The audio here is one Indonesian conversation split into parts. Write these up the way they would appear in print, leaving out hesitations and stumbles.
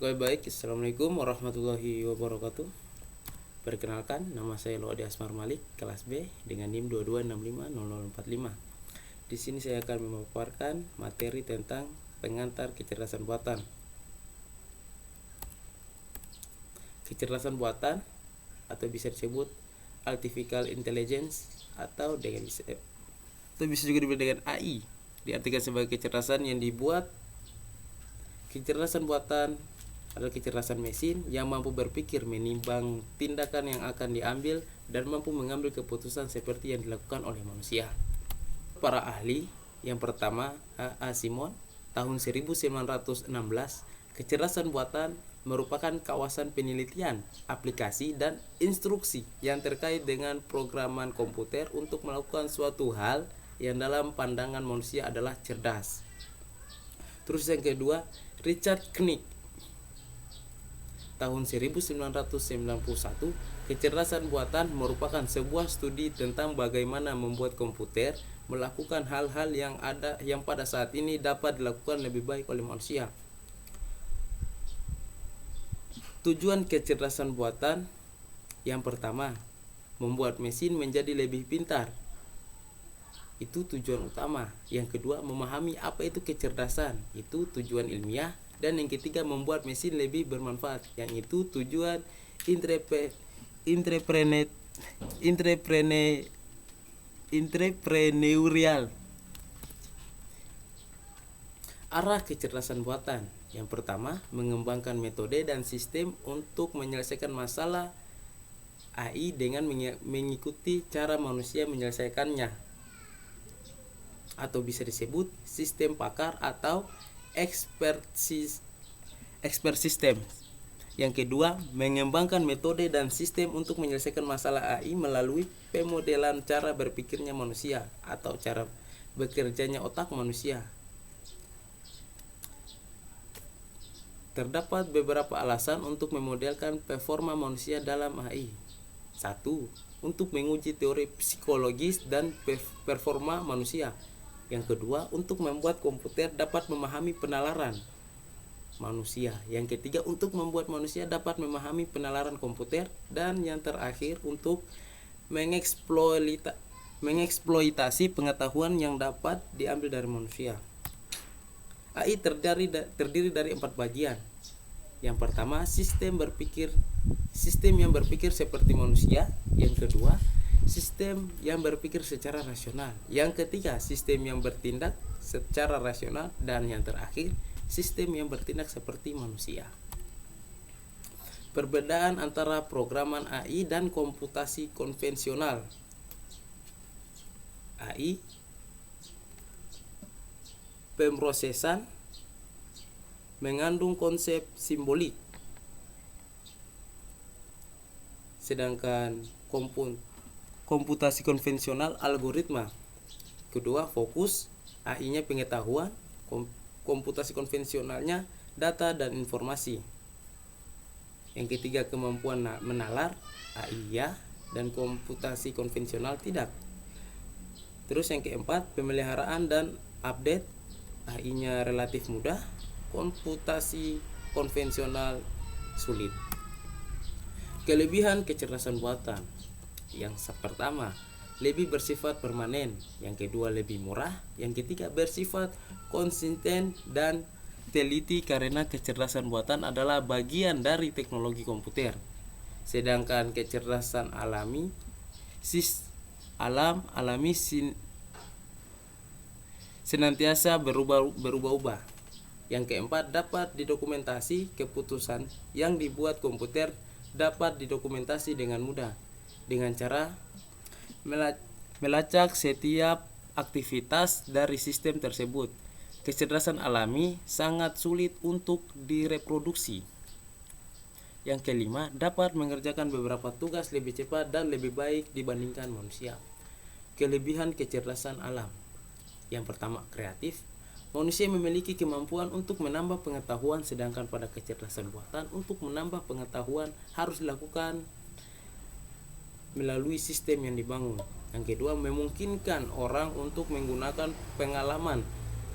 Baik, Assalamualaikum warahmatullahi wabarakatuh. Perkenalkan, nama saya Laude Asmar Malik, kelas B dengan NIM 22650045. Di sini saya akan memaparkan materi tentang pengantar kecerdasan buatan. Kecerdasan buatan atau bisa disebut artificial intelligence atau bisa juga disebut dengan AI, diartikan sebagai kecerdasan yang dibuat. Kecerdasan buatan adalah kecerdasan mesin yang mampu berpikir menimbang tindakan yang akan diambil dan mampu mengambil keputusan seperti yang dilakukan oleh manusia. Para ahli, yang pertama A. Simon, tahun 1916, kecerdasan buatan merupakan kawasan penelitian, aplikasi, dan instruksi yang terkait dengan programan komputer untuk melakukan suatu hal yang dalam pandangan manusia adalah cerdas. Terus yang kedua, Richard Knick, tahun 1991, kecerdasan buatan merupakan sebuah studi tentang bagaimana membuat komputer melakukan hal-hal yang pada saat ini dapat dilakukan lebih baik oleh manusia. Tujuan kecerdasan buatan yang pertama, membuat mesin menjadi lebih pintar. Itu tujuan utama. Yang kedua, memahami apa itu kecerdasan. Itu tujuan ilmiah. Dan yang ketiga, membuat mesin lebih bermanfaat. Yang itu tujuan entrepreneurial. Arah kecerdasan buatan. Yang pertama, mengembangkan metode dan sistem untuk menyelesaikan masalah AI dengan mengikuti cara manusia menyelesaikannya, atau bisa disebut sistem pakar atau expert system. Yang kedua, mengembangkan metode dan sistem untuk menyelesaikan masalah AI melalui pemodelan cara berpikirnya manusia atau cara bekerjanya otak manusia. Terdapat beberapa alasan untuk memodelkan performa manusia dalam AI. 1. Untuk menguji teori psikologis dan performa manusia. Yang kedua, untuk membuat komputer dapat memahami penalaran manusia. Yang ketiga, untuk membuat manusia dapat memahami penalaran komputer. Dan yang terakhir, untuk mengeksploitasi pengetahuan yang dapat diambil dari manusia. AI terdiri dari 4 bagian. Yang pertama, sistem yang berpikir seperti manusia. Yang kedua, sistem yang berpikir secara rasional. Yang ketiga, sistem yang bertindak secara rasional. Dan yang terakhir, sistem yang bertindak seperti manusia. Perbedaan antara programan AI dan komputasi konvensional. AI, pemrosesan mengandung konsep simbolik, sedangkan komputasi konvensional algoritma. Kedua, fokus, AI-nya pengetahuan, komputasi konvensionalnya data dan informasi. Yang ketiga, kemampuan menalar, AI ya, dan komputasi konvensional tidak. Terus yang keempat, pemeliharaan dan update, AI-nya relatif mudah, komputasi konvensional sulit. Kelebihan kecerdasan buatan. Yang pertama, lebih bersifat permanen. Yang kedua, lebih murah. Yang ketiga, bersifat konsisten dan teliti karena kecerdasan buatan adalah bagian dari teknologi komputer. Sedangkan kecerdasan alami senantiasa berubah-ubah. Yang keempat, dapat didokumentasi. Keputusan yang dibuat komputer dapat didokumentasi dengan mudah dengan cara melacak setiap aktivitas dari sistem tersebut. Kecerdasan alami sangat sulit untuk direproduksi. Yang kelima, dapat mengerjakan beberapa tugas lebih cepat dan lebih baik dibandingkan manusia. Kelebihan kecerdasan alam. Yang pertama, kreatif. Manusia memiliki kemampuan untuk menambah pengetahuan, sedangkan pada kecerdasan buatan untuk menambah pengetahuan harus dilakukan melalui sistem yang dibangun. Yang kedua, memungkinkan orang untuk menggunakan pengalaman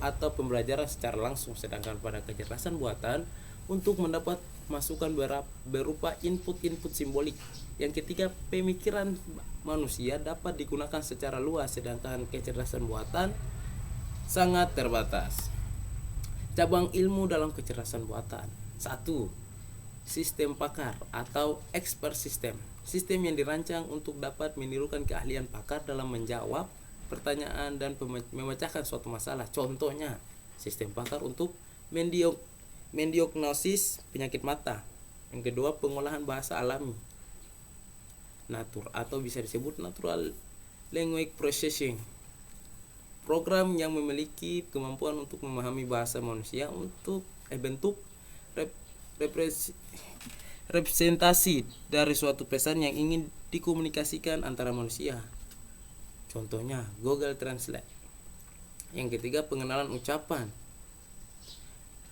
atau pembelajaran secara langsung, sedangkan pada kecerdasan buatan untuk mendapat masukan berupa input-input simbolik. Yang ketiga, pemikiran manusia dapat digunakan secara luas, sedangkan kecerdasan buatan sangat terbatas. Cabang ilmu dalam kecerdasan buatan. 1. Sistem pakar atau expert system. Sistem yang dirancang untuk dapat menirukan keahlian pakar dalam menjawab pertanyaan dan memecahkan suatu masalah. Contohnya, sistem pakar untuk mendiagnosis penyakit mata. Yang kedua, pengolahan bahasa alami. Atau bisa disebut natural language processing. Program yang memiliki kemampuan untuk memahami bahasa manusia untuk bentuk representasi dari suatu pesan yang ingin dikomunikasikan antara manusia. Contohnya Google Translate. Yang ketiga, pengenalan ucapan.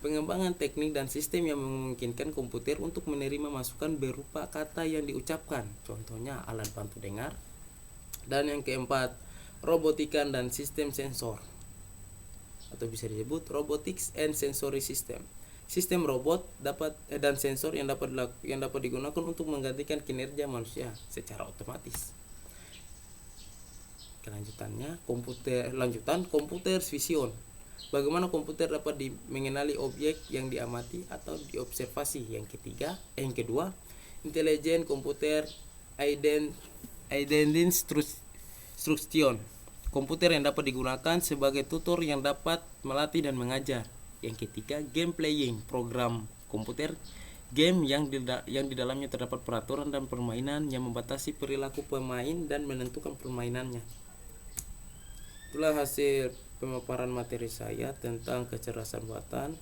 Pengembangan teknik dan sistem yang memungkinkan komputer untuk menerima masukan berupa kata yang diucapkan. Contohnya alat bantu dengar. Dan yang keempat, robotika dan sistem sensor, atau bisa disebut robotics and sensory system. Sistem robot dan sensor yang dapat digunakan untuk menggantikan kinerja manusia secara otomatis. Komputer vision. Bagaimana komputer dapat mengenali objek yang diamati atau diobservasi. Yang kedua, intelligent computer instruction. Komputer yang dapat digunakan sebagai tutor yang dapat melatih dan mengajar. Yang ketiga, game playing. Program komputer game yang di dalamnya terdapat peraturan dan permainan yang membatasi perilaku pemain dan menentukan permainannya. Itulah hasil pemaparan materi saya tentang kecerdasan buatan.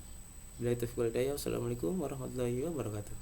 Assalamualaikum warahmatullahi wabarakatuh.